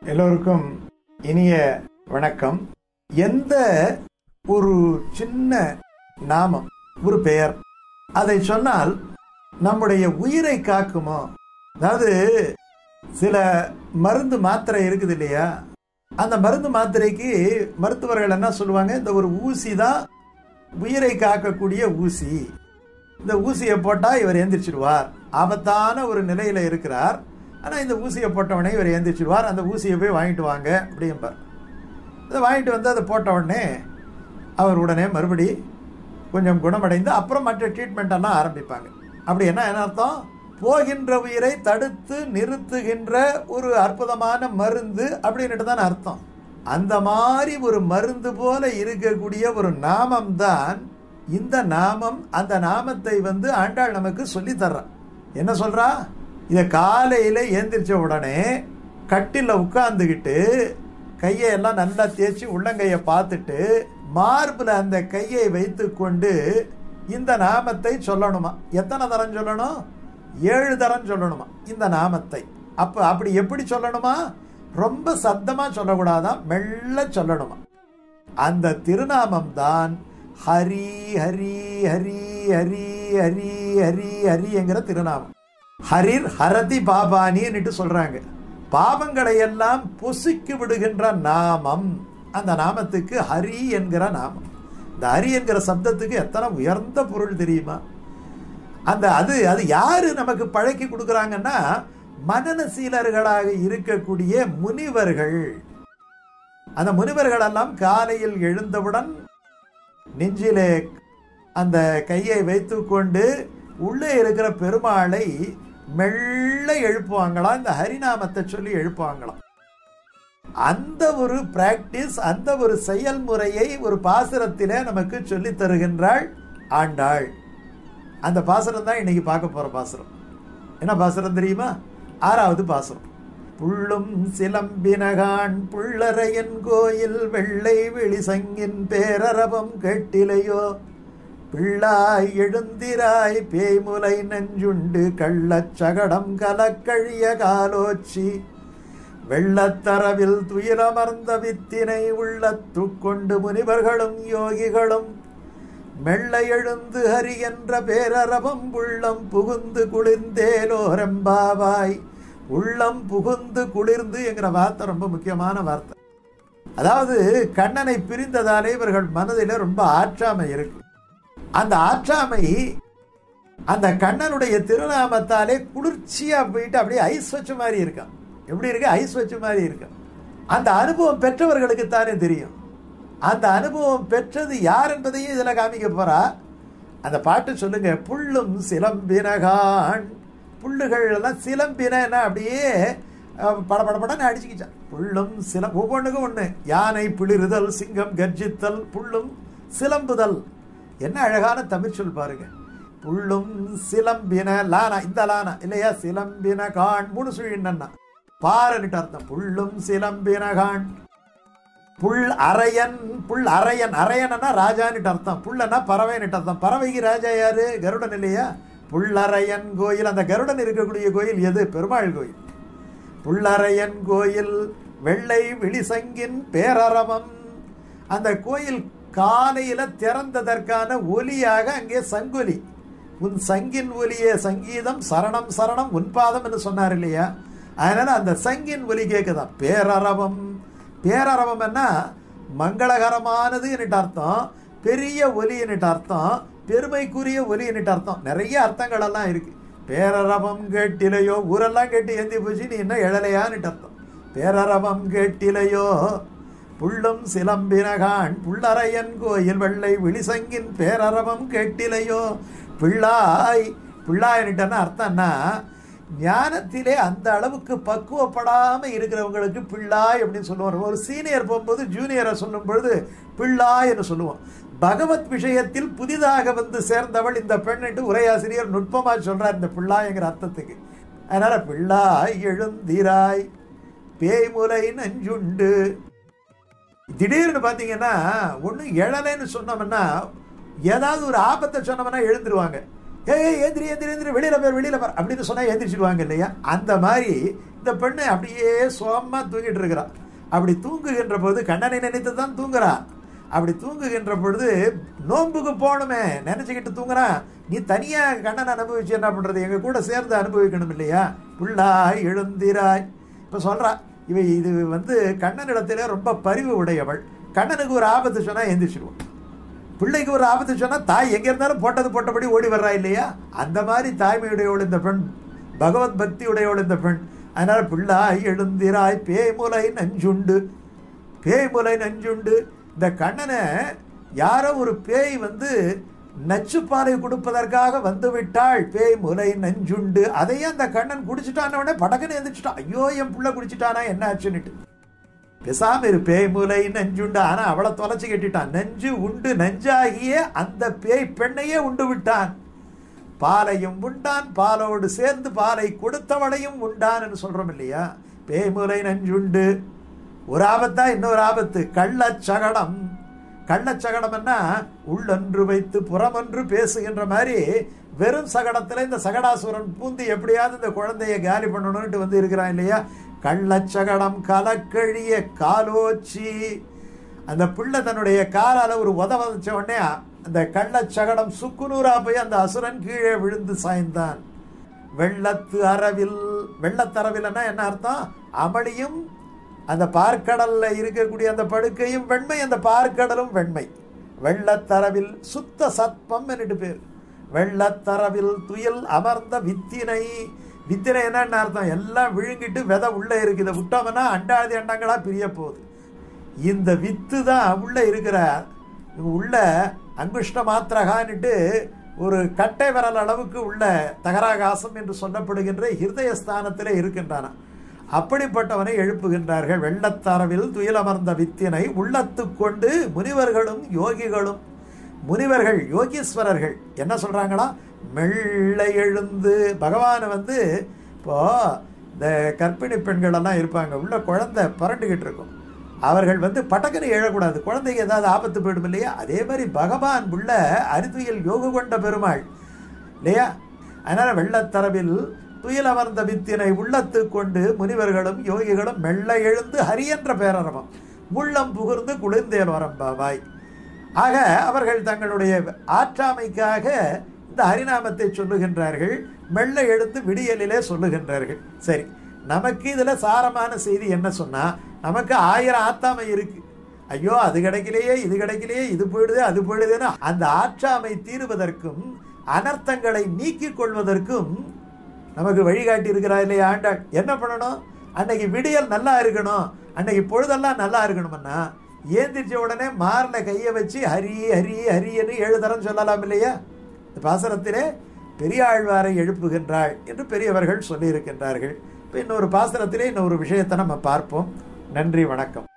எல்லோருக்கும் இனிய வணக்கம். எந்த ஒரு சின்ன நாமம், ஒரு பெயர், அதை சொன்னால் நம்முடைய உயிரை காக்குமோ? அதாவது சில மருந்து மாத்திரை இருக்குது இல்லையா, அந்த மருந்து மாத்திரைக்கு மருத்துவர்கள் என்ன சொல்லுவாங்க, இந்த ஒரு ஊசி தான் உயிரை காக்கக்கூடிய ஊசி, இந்த ஊசியை போட்டால் இவர் எந்திரிச்சிடுவார், ஆபத்தான ஒரு நிலையில் இருக்கிறார், ஆனால் இந்த ஊசியை போட்டவுடனே இவர் எந்திரிச்சிடுவார், அந்த ஊசியை போய் வாங்கிட்டு வாங்க அப்படிம்பார். அதை வாங்கிட்டு வந்து அதை போட்ட உடனே அவர் உடனே மறுபடி கொஞ்சம் குணமடைந்து அப்புறம் மற்ற ட்ரீட்மெண்ட்டெல்லாம் ஆரம்பிப்பாங்க. அப்படி என்ன அர்த்தம்? போகின்ற உயிரை தடுத்து நிறுத்துகின்ற ஒரு அற்புதமான மருந்து அப்படின்ட்டு தான் அர்த்தம். அந்த மாதிரி ஒரு மருந்து போல இருக்கக்கூடிய ஒரு நாமம் தான் இந்த நாமம். அந்த நாமத்தை ஆண்டாள் நமக்கு சொல்லி தர்றான். என்ன சொல்றா? இதை காலையில் ஏந்திரிச்ச உடனே கட்டில உட்கார்ந்துக்கிட்டு கையெல்லாம் நல்லா தேய்ச்சி உள்ளங்கையை பார்த்துட்டு மார்பில் அந்த கையை வைத்து கொண்டு இந்த நாமத்தை சொல்லணுமா. எத்தனை தரம் சொல்லணும்? 7 தரம் சொல்லணுமா இந்த நாமத்தை. அப்படி எப்படி சொல்லணுமா? ரொம்ப சத்தமா சொல்லக்கூடாதான், மெல்ல சொல்லணுமா. அந்த திருநாமம் தான் ஹரி ஹரி ஹரி ஹரி ஹரி ஹரி ஹரி என்கிற திருநாமம். ஹரிர் ஹரதி பாபானின்னு சொல்றாங்க. பாவங்களை எல்லாம் பொசுக்கி விடுகின்ற நாமம். அந்த நாமத்துக்கு ஹரி என்கிற நாமம். இந்த ஹரி என்கிற சப்தத்துக்கு எத்தனை உயர்ந்த பொருள் தெரியுமா? அது யாரு நமக்கு பழக்கி கொடுக்குறாங்கன்னா, மனநசீலர்களாக இருக்கக்கூடிய முனிவர்கள். அந்த முனிவர்கள் எல்லாம் காலையில் எழுந்தவுடன் நெஞ்சிலே அந்த கையை வைத்து கொண்டு உள்ளே இருக்கிற பெருமாளை மெல்ல எழுப்புவாங்களாம், இந்த ஹரிநாமத்தை சொல்லி எழுப்புவாங்களாம். அந்த ஒரு பிராக்டிஸ், அந்த ஒரு செயல்முறையை ஒரு பாசுரத்திலே நமக்கு சொல்லி தருகின்றாள் ஆண்டாள். அந்த பாசுரம் தான் இன்னைக்கு பார்க்க போற பாசுரம். என்ன பாசுரம் தெரியுமா? 6வது பாசுரம். புள்ளும் சிலம்பினகான் புள்ளரையன் கோயில் வெள்ளை வெளிசங்கின் பேரரவம் கேட்டிலையோ, பிள்ளாய் எழுந்திராய் பேய்முலை நெஞ்சுண்டு கள்ளச்சகடம் கலக்கழிய காலோச்சி வெள்ளத்தரவில் துயிலமர்ந்த வித்தினை உள்ளத்துக்கொண்டு முனிவர்களும் யோகிகளும் மெல்ல எழுந்து ஹரி என்ற பேரரவம் உள்ளம் புகுந்து குளிர்ந்தேலோரெம்பாவாய். உள்ளம் புகுந்து குளிர்ந்து என்கிற வார்த்தை ரொம்ப முக்கியமான வார்த்தை. அதாவது கண்ணனை பிரிந்ததாலே இவர்கள் மனதில் ரொம்ப ஆற்றாமை இருக்கு. அந்த ஆற்றாமை அந்த கண்ணனுடைய திருநாமத்தாலே குளிர்ச்சியா போயிட்டு அப்படியே ஐஸ் வச்ச மாதிரி இருக்கான். எப்படி இருக்கு? ஐஸ் வச்ச மாதிரி இருக்கான். அந்த அனுபவம் பெற்றவர்களுக்கு தானே தெரியும். அந்த அனுபவம் பெற்றது யார் என்பதையும் இதுல காமிக்க போறா. அந்த பாட்டு சொல்லுங்க. புள்ளும் சிலம்பினகான். புல்லுகள் எல்லாம் சிலம்பின அப்படியே படபடன்னு அடிச்சுக்கிச்சான். புள்ளும் ஒவ்வொன்றுக்கும் ஒண்ணு. யானை பிளிறுதல், சிங்கம் கர்ஜித்தல், புள்ளும் சிலம்புதல். என்ன அழகான தமிழ் சொல் பாருங்க. புள்ளும் சிலம்பின லானா, இந்த லானா இல்லையா, சிலம்பின கான் 3 சுழின்னா பாருன்னுட்டு அர்த்தம். புள்ளும் சிலம்பின கான். புல் அரையன். புல் அரையன். அரையன்னா ராஜான்னுட்டு அர்த்தம். புல்லன்னா பறவைன்னுட்டு அர்த்தம். பறவைக்கு ராஜா யாரு? கருடன் இல்லையா? புல்லரையன் கோயில். அந்த கருடன் இருக்கக்கூடிய கோயில் எது? பெருமாள் கோயில். புல்லரையன் கோயில் வெள்ளை வெளிசங்கின் பேரரவம். அந்த கோயில் காலையில திறந்ததற்கான ஒலியாக அங்கே சங்கொலி. உன் சங்கின் ஒலியே சங்கீதம், சரணம் சரணம் உன்பாதம் என்று சொன்னார் இல்லையா? அதனால அந்த சங்கின் ஒலி கேட்குதான். பேரரவம். பேரரவம் என்ன? மங்களகரமானது என்னட்டு அர்த்தம், பெரிய ஒலி என்னட்டு அர்த்தம், பெருமைக்குரிய ஒலி என்னட்டு அர்த்தம். நிறைய அர்த்தங்கள் எல்லாம் இருக்கு. பேரரவம் கேட்டிலையோ, ஊரெல்லாம் கேட்டு ஏந்தி போச்சு, நீ என்ன எழலையான்னுட்டு அர்த்தம். பேரரவம் கேட்டிலையோ புள்ளும் சிலம்பினகான் புள்ளரையன் கோயில் வெள்ளை விழிசங்கின் பேரரவம் கேட்டிலையோ. பிள்ளாய். பிள்ளாயின்னுட்டன்னா அர்த்தம்னா, ஞானத்திலே அந்த அளவுக்கு பக்குவப்படாம இருக்கிறவங்களுக்கு பிள்ளாய் அப்படின்னு சொல்லுவார். ஒரு சீனியர் போகும்போது ஜூனியரை சொல்லும் பொழுது பிள்ளாய் என்று சொல்லுவோம். பகவத் விஷயத்தில் புதிதாக சேர்ந்தவள் இந்த பெண் என்று உரையாசிரியர் நுட்பமா சொல்றார் இந்த பிள்ளாய்ங்கிற அர்த்தத்துக்கு. அதனால பிள்ளாய் எழுந்திராய் பேய்முலை நஞ்சுண்டு. திடீர்னு பார்த்தீங்கன்னா ஒன்று எழலைன்னு சொன்னோம்னா, ஏதாவது ஒரு ஆபத்தை சொன்னோம்னா எழுந்துருவாங்க. ஏந்திரி ஏந்திரி ஏந்திரி வெளியில பேர் அப்படின்னு சொன்னா எந்திரிச்சிடுவாங்க இல்லையா? அந்த மாதிரி இந்த பெண்ணு அப்படியே சோகமா தூங்கிட்டு இருக்கிறான். அப்படி தூங்குகின்ற போது கண்ணனை நினைத்து தான் தூங்குறா. அப்படி தூங்குகின்ற பொழுது நோன்புக்கு போகணுமே நினைச்சுக்கிட்டு தூங்குறான். நீ தனியா கண்ணனை அனுபவிச்சு என்ன பண்றது? எங்க கூட சேர்ந்து அனுபவிக்கணும் இல்லையா? புள்ளாய் எழுந்திராய். இப்ப சொல்றா இது கண்ணனிடத்திலே ரொம்ப பரிவு உடையவள். கண்ணனுக்கு ஒரு ஆபத்து சொன்னா எந்திரிச்சிடுவோம். பிள்ளைக்கு ஒரு ஆபத்து சொன்னா தாய் எங்க இருந்தாலும் போட்டபடி ஓடி வர்றா இல்லையா? அந்த மாதிரி தாய்மையுடையவள் இந்த பெண், பகவத் பக்தி உடையவள் இந்த பெண். அதனால பிள்ளாய் எழுந்திராய் பேய்முலை நஞ்சுண்டு. பேய்முலை நஞ்சுண்டு. இந்த கண்ணனை யாரோ ஒரு பேய் நச்சுப்பாலை கொடுப்பதற்காக வந்து விட்டாள். பேய் முலை நஞ்சுண்டு. அதையே அந்த கண்ணன் குடிச்சுட்டான படக்குன்னு எந்திரிச்சுட்டான். ஐயோ என் புள்ள குடிச்சுட்டானா என்ன ஆச்சுன்னுட்டு. பேசாம இரு, பேய் முலை நஞ்சுண்டு. ஆனா அவளை தொலைச்சு கட்டிட்டான். நஞ்சு உண்டு நஞ்சாகிய அந்த பேய் பெண்ணையே உண்டு விட்டான். பாலையும் உண்டான், பாலோடு சேர்ந்து பாலை கொடுத்தவளையும் உண்டான் சொல்றோம் இல்லையா? பேய் முலை நஞ்சுண்டு. ஒரு ஆபத்தா இன்னொரு ஆபத்து, கள்ளச்சகடம். கள்ளச்சகடம்னா உள்ளொன்று வைத்து புறமொன்று பேசுகின்ற மாதிரி வெறும் சகடத்துல இந்த சகடாசுரன் பூந்து எப்படியாவது இந்த குழந்தைய காலி பண்ணணும்னு இருக்கிறான் இல்லையா? கள்ளச்சகடம் கலக்கழிய காலோச்சி. அந்த பிள்ளை தன்னுடைய காலால ஒரு உதவச்ச உடனே அந்த கள்ளச்சகடம் சுக்குநூறா போய் அந்த அசுரன் கீழே விழுந்து சாய்ந்தான். வெள்ளத்து அரவில். வெள்ளத்தரவில்னா என்ன அர்த்தம்? அமளியும் அந்த பார்க்கடல்ல இருக்கக்கூடிய அந்த படுக்கையும் வெண்மை, அந்த பார்க்கடலும் வெண்மை. வெள்ளத்தரவில் சுத்த சத்பம் என்னட்டு பேர். வெள்ளத்தரவில் துயில் அமர்ந்த வித்தினை. வித்தினை என்னன்னு அர்த்தம்? எல்லாம் விழுங்கிட்டு விதை உள்ள இருக்கு. இதை விட்டோம்னா அண்டாதி அண்டங்களா பிரிய போகுது. இந்த வித்து தான் உள்ள இருக்கிற உள்ள அங்குஷ்ட மாத்திரகான்னுட்டு ஒரு கட்டை விரல் அளவுக்கு உள்ள தகராகாசம் என்று சொல்லப்படுகின்ற ஹிருதயஸ்தானத்திலே இருக்கின்றன. அப்படிப்பட்டவனை எழுப்புகின்றார்கள். வெள்ளத்தரவில் துயிலமர்ந்த வித்தினை உள்ளத்து கொண்டு முனிவர்களும் யோகிகளும். முனிவர்கள் யோகீஸ்வரர்கள் என்ன சொல்றாங்களா? மெல்ல எழுந்து. பகவான் இப்போ இந்த கர்ப்பிணி பெண்கள் எல்லாம் இருப்பாங்க, உள்ள குழந்தை பரண்டுகிட்டு இருக்கும். அவர்கள் பட்டக்கனை எழக்கூடாது, குழந்தைக்கு ஏதாவது ஆபத்து போயிடும் இல்லையா? அதே மாதிரி பகவான் உள்ள அரிதுயில் யோக கொண்ட பெருமாள் இல்லையா? அதனால வெள்ளத்தரவில் துயில் அமர்ந்த வித்தினை உள்ளத்து கொண்டு முனிவர்களும் யோகிகளும் மெல்ல எழுந்து ஹரி என்ற பேரரவம் உள்ளம் புகுந்து குளிர்ந்தேல் வரம்பாவாய். ஆக அவர்கள் தங்களுடைய ஆற்றாமைக்காக இந்த ஹரிநாமத்தை சொல்லுகின்றார்கள். மெல்ல எழுந்து விடியலிலே சொல்லுகின்றார்கள். சரி, நமக்கு இதுல சாரமான செய்தி என்ன சொன்னா, நமக்கு 1000 ஆத்தாமை இருக்கு. ஐயோ அது கிடைக்கலையே, இது கிடைக்கலையே, இது போயிடுது அது போயிடுதுன்னு அந்த ஆற்றாமை தீருவதற்கும் அனர்த்தங்களை நீக்கிக் கொள்வதற்கும் நமக்கு வழிகாட்டி இருக்கிறா இல்லையா ஆண்டாள்? என்ன பண்ணணும்? அன்னைக்கு விடியல் நல்லா இருக்கணும், அன்னைக்கு பொழுதெல்லாம் நல்லா இருக்கணும்னா ஏந்திரிச்ச உடனே மார்ல கையை வச்சு ஹரி ஹரி ஹரியன்னு 7 தரம் சொல்லலாம் இல்லையா? இந்த பாசனத்திலே பெரியாழ்வாரை எழுப்புகின்றாள் என்று பெரியவர்கள் சொல்லி இருக்கின்றார்கள். இப்போ இன்னொரு பாசனத்திலே இன்னொரு விஷயத்தை நம்ம பார்ப்போம். நன்றி, வணக்கம்.